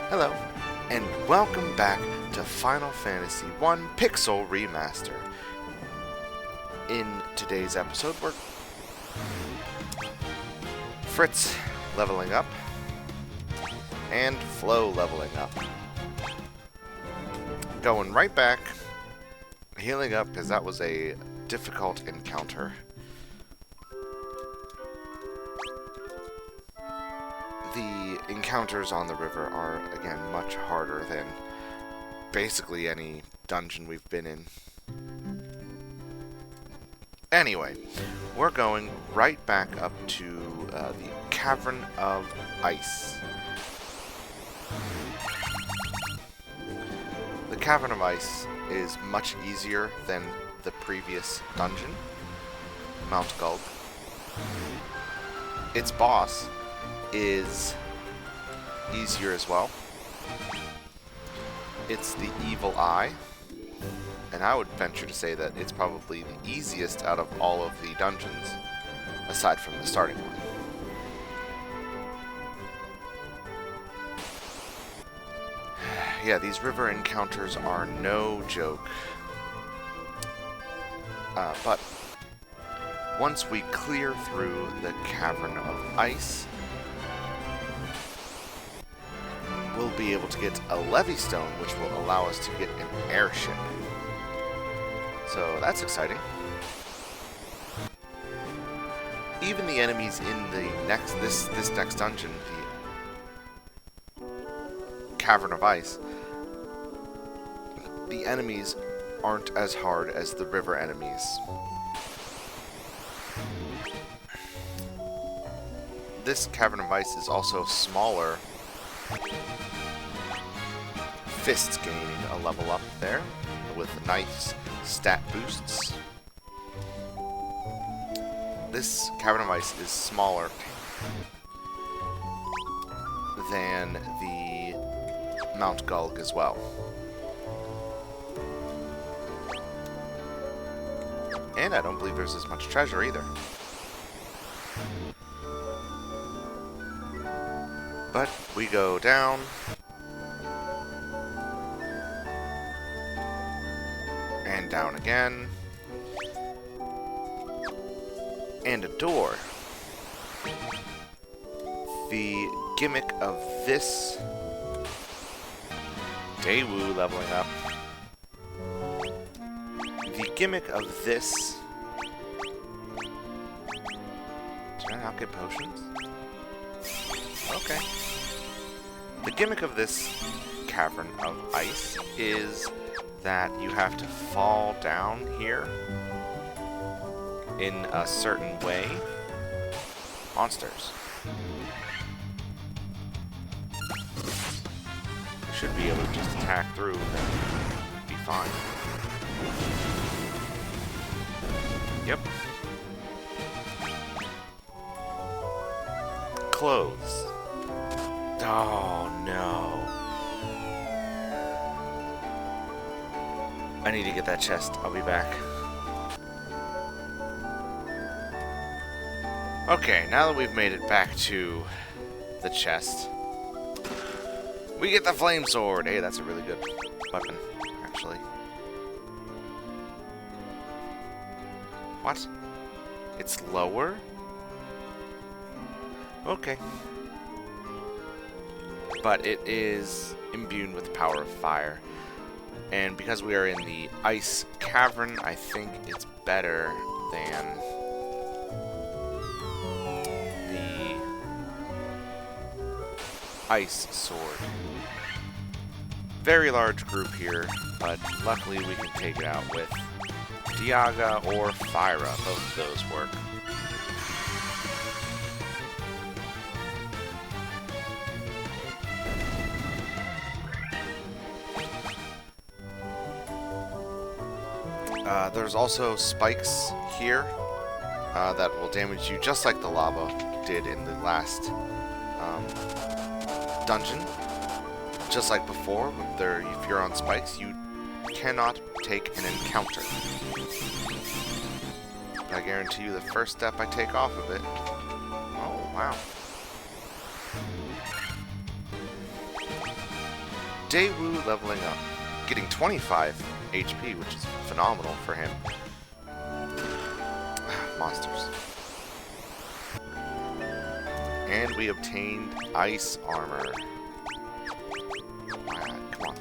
Hello, and welcome back to Final Fantasy I Pixel Remaster. In today's episode, we're Fritz leveling up, and Flo leveling up. Going right back, healing up, because that was a difficult encounter. The encounters on the river are, again, much harder than basically any dungeon we've been in. Anyway, we're going right back up to the Cavern of Ice. The Cavern of Ice is much easier than the previous dungeon, Mount Gulg. Its boss is easier as well. It's the Evil Eye, and I would venture to say that it's probably the easiest out of all of the dungeons, aside from the starting one. Yeah, these river encounters are no joke. But once we clear through the Cavern of Ice, we'll be able to get a levistone, which will allow us to get an airship. So that's exciting. Even the enemies in the this next dungeon, the Cavern of Ice, the enemies aren't as hard as the river enemies. This Cavern of Ice is also smaller. Fists gaining a level up there with nice stat boosts. This Cavern of Ice is smaller than the Mount Gulg as well. And I don't believe there's as much treasure either. But we go down. And down again. And a door. The gimmick of this Daewoo leveling up. The gimmick of this. Did I not get potions? Okay. The gimmick of this Cavern of Ice is that you have to fall down here in a certain way. Monsters. You should be able to just attack through and be fine. Yep. Clothes. Oh no. I need to get that chest. I'll be back. Okay, now that we've made it back to the chest, we get the flame sword. Hey, that's a really good weapon, actually. What? It's lower? Okay. But it is imbued with the power of fire. And because we are in the ice cavern, I think it's better than the ice sword. Very large group here, but luckily we can take it out with Diaga or Fyra. Both of those work. There's also spikes here that will damage you just like the lava did in the last dungeon. Just like before, if you're on spikes, you cannot take an encounter. I guarantee you the first step I take off of it... Oh, wow. Daewoo leveling up, getting 25 HP, which is phenomenal for him. Monsters. And we obtained ice armor. Come on.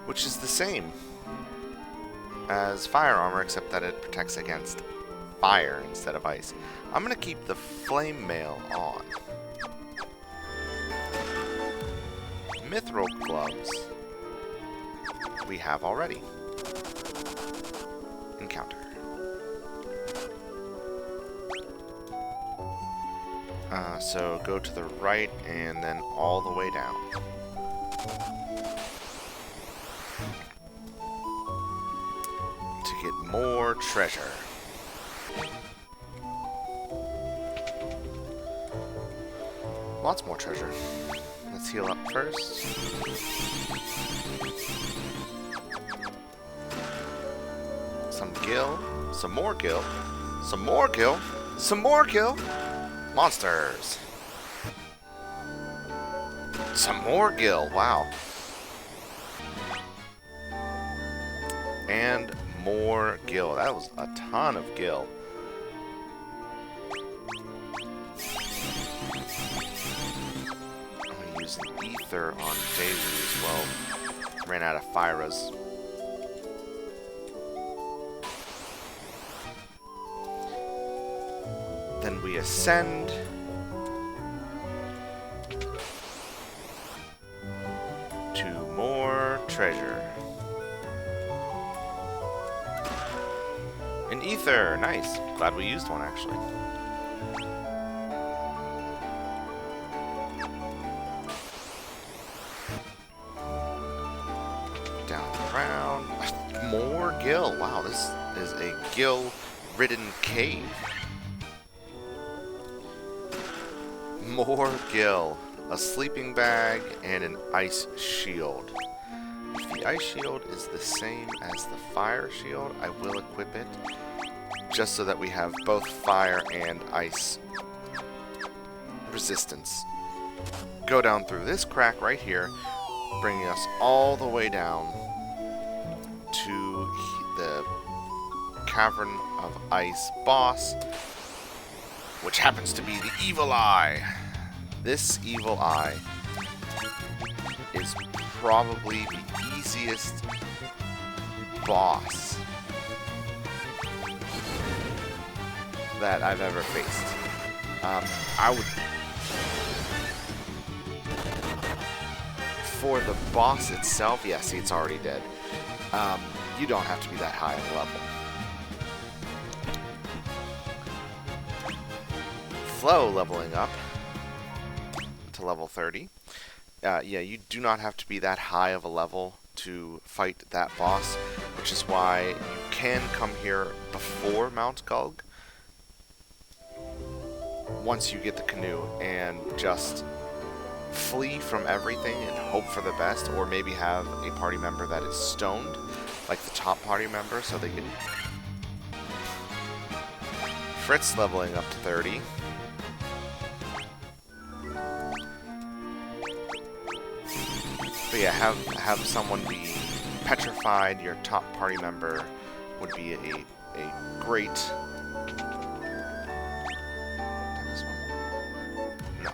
Which is the same as fire armor, except that it protects against fire instead of ice. I'm going to keep the flame mail on. Mithril gloves we have already. Encounter. So go to the right and then all the way down. To get more treasure. Lots more treasure. Let's heal up first. Some gil. Some more gil. Some more gil. Some more gil. Monsters. Some more gil. Wow. And more gil. That was a ton of gil. I'm going to use the ether on Daewoo as well. Ran out of Fyras. Then we ascend. To more treasure. An ether! Nice. Glad we used one, actually. Down around. More gil. Wow, this is a gil-ridden cave. More gil. A sleeping bag and an ice shield. If the ice shield is the same as the fire shield, I will equip it. Just so that we have both fire and ice resistance. Go down through this crack right here, bringing us all the way down to the Cavern of Ice boss, which happens to be the Evil Eye. This Evil Eye is probably the easiest boss that I've ever faced. I would... For the boss itself, yeah, see, it's already dead. You don't have to be that high of a level. Flow leveling up to level 30. Yeah, you do not have to be that high of a level to fight that boss, which is why you can come here before Mount Gulg once you get the canoe and just flee from everything and hope for the best, or maybe have a party member that is stoned, like the top party member, so they can... Fritz leveling up to 30. But yeah, have someone be petrified. Your top party member would be a great... No.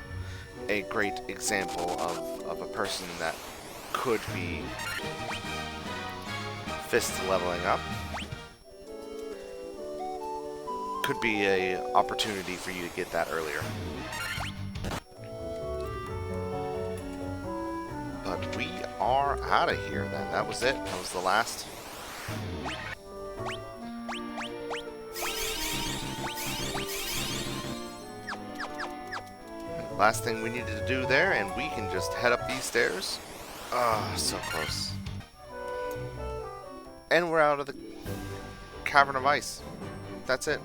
A great example of a person that could be fist leveling up. Could be a opportunity for you to get that earlier. But we are out of here then. That was it. That was the last. Last thing we needed to do there, and we can just head up these stairs. Ah, so close. And we're out of the Cavern of Ice. That's it.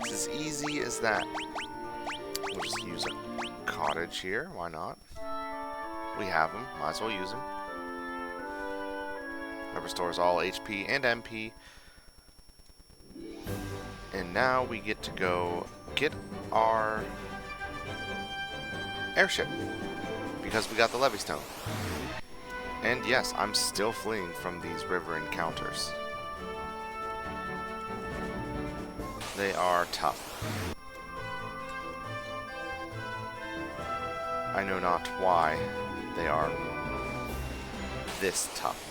It's as easy as that. We'll just use a cottage here. Why not? We have them. Might as well use them. That restores all HP and MP. And now we get to go get our airship. Because we got the levistone. And yes, I'm still fleeing from these river encounters. They are tough. I know not why they are this tough.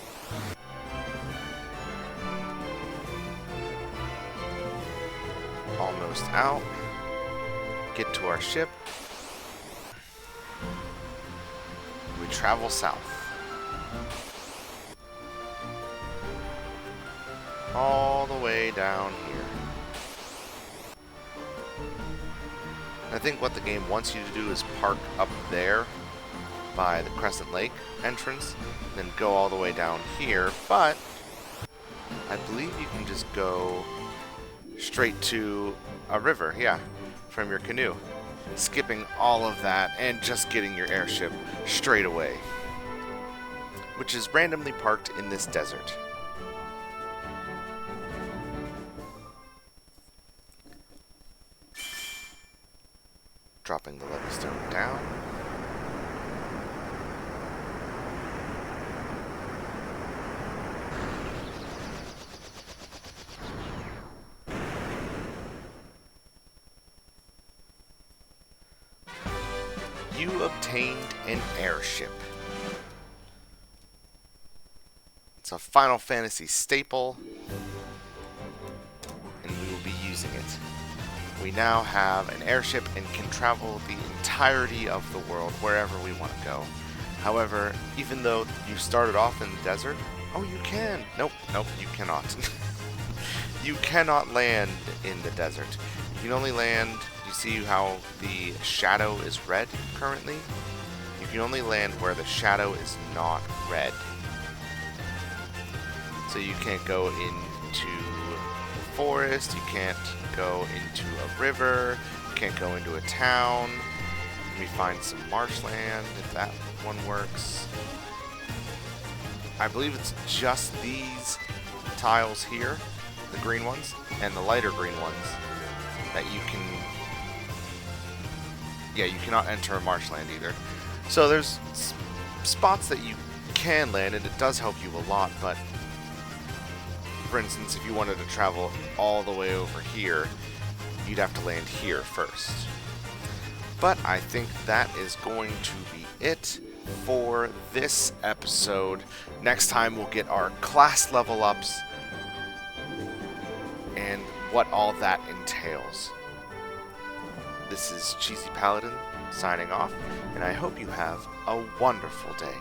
Almost out. Get to our ship. We travel south. All the way down here. I think what the game wants you to do is park up there by the Crescent Lake entrance, then go all the way down here, but I believe you can just go straight to a river, yeah, from your canoe, skipping all of that and just getting your airship straight away, which is randomly parked in this desert. Dropping the levistone down. You obtained an airship. It's a Final Fantasy staple, and we will be using it. We now have an airship and can travel the entirety of the world wherever we want to go. However, even though you started off in the desert, oh, you can. Nope, you cannot. You cannot land in the desert. You can only land, you see how the shadow is red currently? You can only land where the shadow is not red. So you can't go into the forest, you can't go into a river, you can't go into a town. Let me find some marshland if that one works. I believe it's just these tiles here, the green ones, and the lighter green ones, that you can... Yeah, you cannot enter a marshland either. So there's spots that you can land, and it does help you a lot, but... For instance, if you wanted to travel all the way over here, you'd have to land here first. But I think that is going to be it for this episode. Next time we'll get our class level ups and what all that entails. This is Cheesy Paladin signing off, and I hope you have a wonderful day.